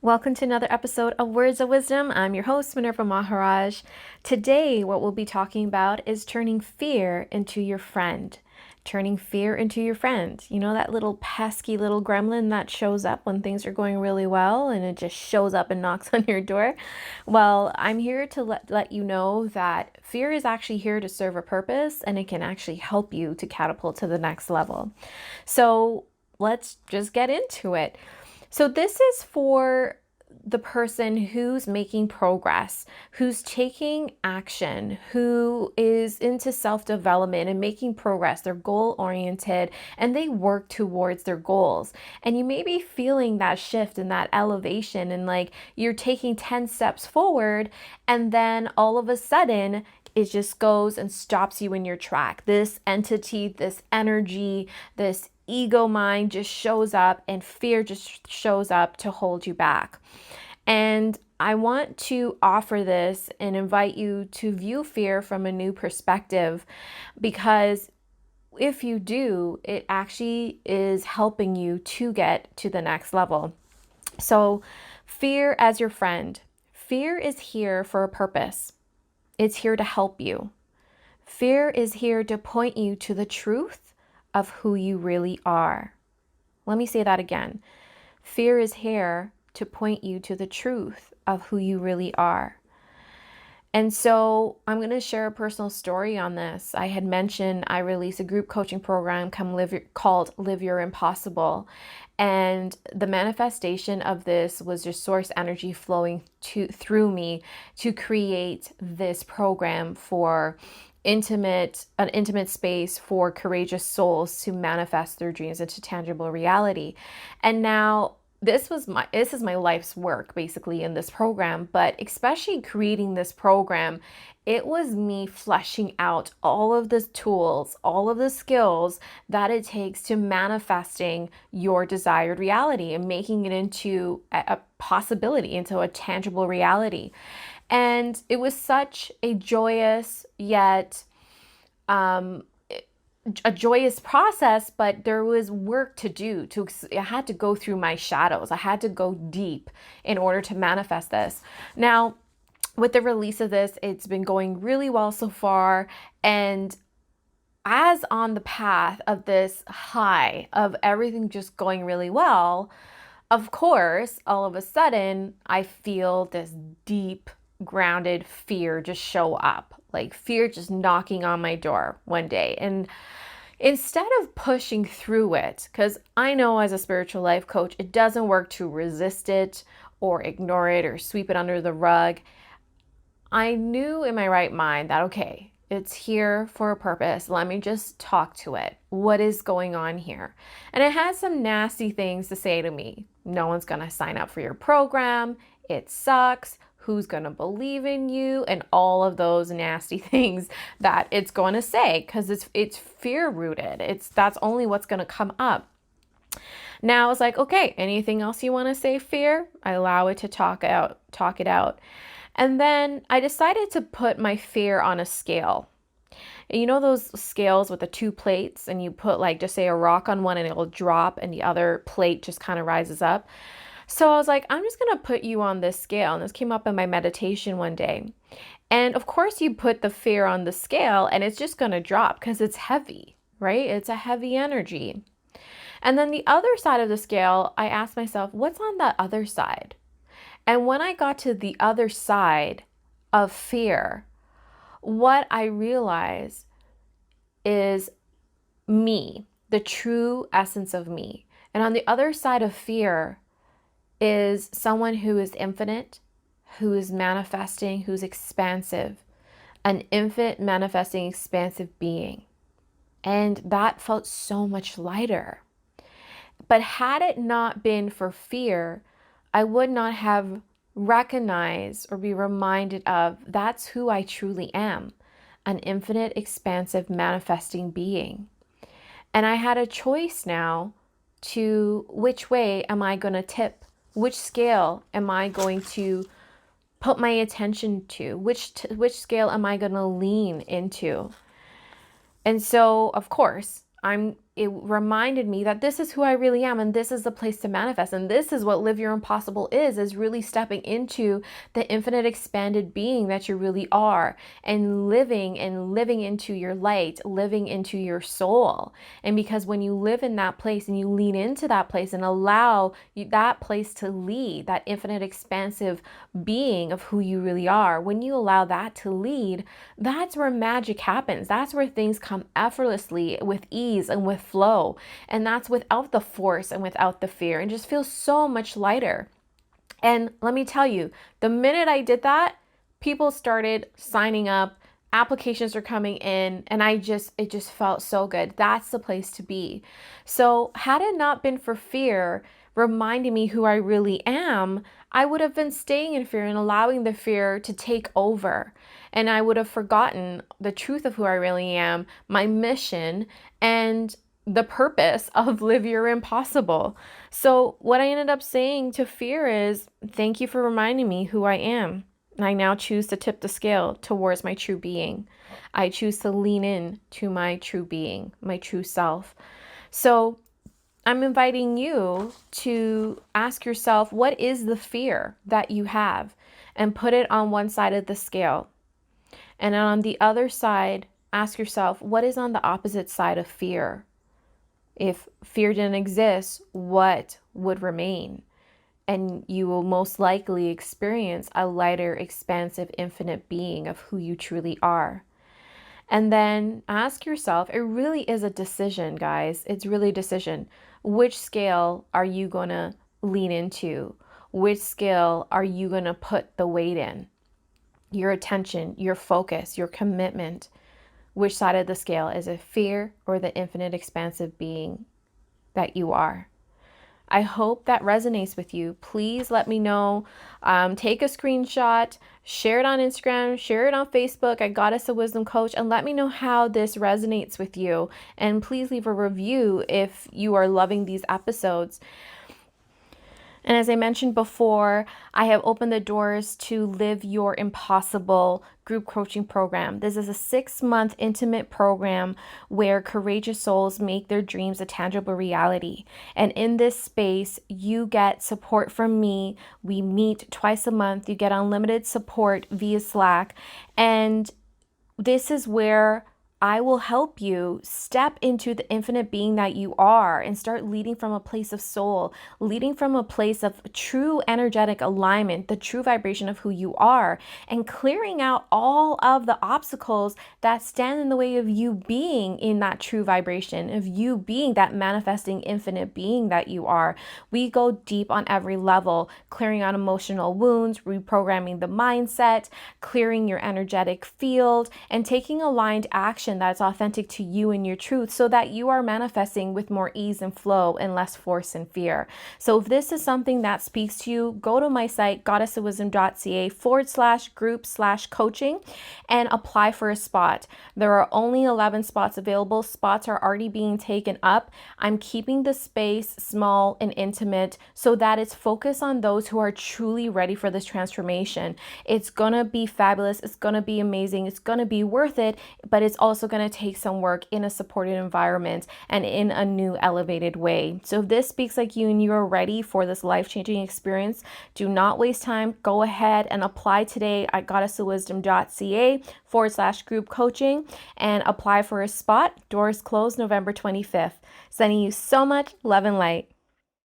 Welcome to another episode of Words of Wisdom. I'm your host, Minerva Maharajh. Today, what we'll be talking about is turning fear into your friend. Turning fear into your friend. You know, that little pesky little gremlin that shows up when things are going really well and it just shows up and knocks on your door? Well, I'm here to let you know that fear is actually here to serve a purpose and it can actually help you to catapult to the next level. So let's just get into it. So this is for the person who's making progress, who's taking action, who is into self-development and making progress. They're goal-oriented and they work towards their goals. And you may be feeling that shift and that elevation and like you're taking 10 steps forward and then all of a sudden it just goes and stops you in your track. This entity, this energy, this ego mind just shows up and fear just shows up to hold you back. And I want to offer this and invite you to view fear from a new perspective, because if you do, it actually is helping you to get to the next level. So fear as your friend. Fear is here for a purpose. It's here to help you. Fear is here to point you to the truth of who you really are. Let me say that again. Fear is here to point you to the truth of who you really are. And so I'm going to share a personal story on this. I had mentioned I released a group coaching program called Live Your Impossible. And the manifestation of this was just source energy flowing through me to create this program for an intimate space for courageous souls to manifest their dreams into tangible reality. And now this is my life's work basically in this program, but especially creating this program, it was me fleshing out all of the tools, all of the skills that it takes to manifesting your desired reality and making it into a possibility, into a tangible reality. And it was such a joyous yet a joyous process, but there was work to do. I had to go through my shadows. I had to go deep in order to manifest this. Now, with the release of this, it's been going really well so far. And as on the path of this high of everything just going really well, of course, all of a sudden, I feel this deep, grounded fear just show up. Like fear just knocking on my door one day. And instead of pushing through it, because I know as a spiritual life coach, it doesn't work to resist it or ignore it or sweep it under the rug. I knew in my right mind that, okay, it's here for a purpose. Let me just talk to it. What is going on here? And it has some nasty things to say to me. No one's going to sign up for your program. It sucks. Who's going to believe in you, and all of those nasty things that it's going to say, because it's fear rooted. That's only what's going to come up. Now it's like, okay, anything else you want to say, fear? I allow it to talk it out. And then I decided to put my fear on a scale. You know those scales with the two plates, and you put like, just say a rock on one and it will drop and the other plate just kind of rises up. So I was like, I'm just going to put you on this scale. And this came up in my meditation one day. And of course you put the fear on the scale and it's just going to drop because it's heavy, right? It's a heavy energy. And then the other side of the scale, I asked myself, what's on that other side? And when I got to the other side of fear, what I realized is me, the true essence of me. And on the other side of fear is someone who is infinite, who is manifesting, who's expansive, an infinite manifesting expansive being. And that felt so much lighter. But had it not been for fear, I would not have recognized or be reminded of that's who I truly am, an infinite expansive manifesting being. And I had a choice now to which way am I going to tip? Which scale am I going to put my attention to? Which scale am I going to lean into? And so, of course, it reminded me that this is who I really am, and this is the place to manifest, and this is what Live Your Impossible is really stepping into the infinite expanded being that you really are, and living into your light, living into your soul. And because when you live in that place and you lean into that place and allow that place to lead, that infinite expansive being of who you really are, when you allow that to lead, that's where magic happens. That's where things come effortlessly, with ease and with flow. And that's without the force and without the fear, and just feels so much lighter. And let me tell you, the minute I did that, people started signing up, applications are coming in, and it just felt so good. That's the place to be. So had it not been for fear reminding me who I really am, I would have been staying in fear and allowing the fear to take over. And I would have forgotten the truth of who I really am, my mission, and the purpose of Live Your Impossible. So what I ended up saying to fear is, thank you for reminding me who I am. I now choose to tip the scale towards my true being. I choose to lean in to my true being, my true self. So I'm inviting you to ask yourself, what is the fear that you have? And put it on one side of the scale. And on the other side, ask yourself, what is on the opposite side of fear? If fear didn't exist, what would remain? And you will most likely experience a lighter, expansive, infinite being of who you truly are. And then ask yourself, it really is a decision, guys. It's really a decision. Which scale are you going to lean into? Which scale are you going to put the weight in? Your attention, your focus, your commitment. Which side of the scale? Is it fear or the infinite, expansive being that you are? I hope that resonates with you. Please let me know. Take a screenshot, share it on Instagram, share it on Facebook at Goddess of Wisdom Coach, and let me know how this resonates with you. And please leave a review if you are loving these episodes. And as I mentioned before, I have opened the doors to Live Your Impossible group coaching program. This is a 6-month intimate program where courageous souls make their dreams a tangible reality. And in this space, you get support from me. We meet twice a month. You get unlimited support via Slack. And this is where I will help you step into the infinite being that you are and start leading from a place of soul, leading from a place of true energetic alignment, the true vibration of who you are, and clearing out all of the obstacles that stand in the way of you being in that true vibration, of you being that manifesting infinite being that you are. We go deep on every level, clearing out emotional wounds, reprogramming the mindset, clearing your energetic field, and taking aligned action that's authentic to you and your truth so that you are manifesting with more ease and flow and less force and fear. So if this is something that speaks to you, go to my site, goddessofwisdom.ca/group/coaching and apply for a spot. There are only 11 spots available. Spots are already being taken up. I'm keeping the space small and intimate so that it's focused on those who are truly ready for this transformation. It's gonna be fabulous. It's gonna be amazing. It's gonna be worth it, but it's also going to take some work in a supported environment and in a new elevated way. So if this speaks like you and you are ready for this life-changing experience, do not waste time. Go ahead and apply today at goddessofwisdom.ca/group coaching and apply for a spot. Doors close November 25th. Sending you so much love and light.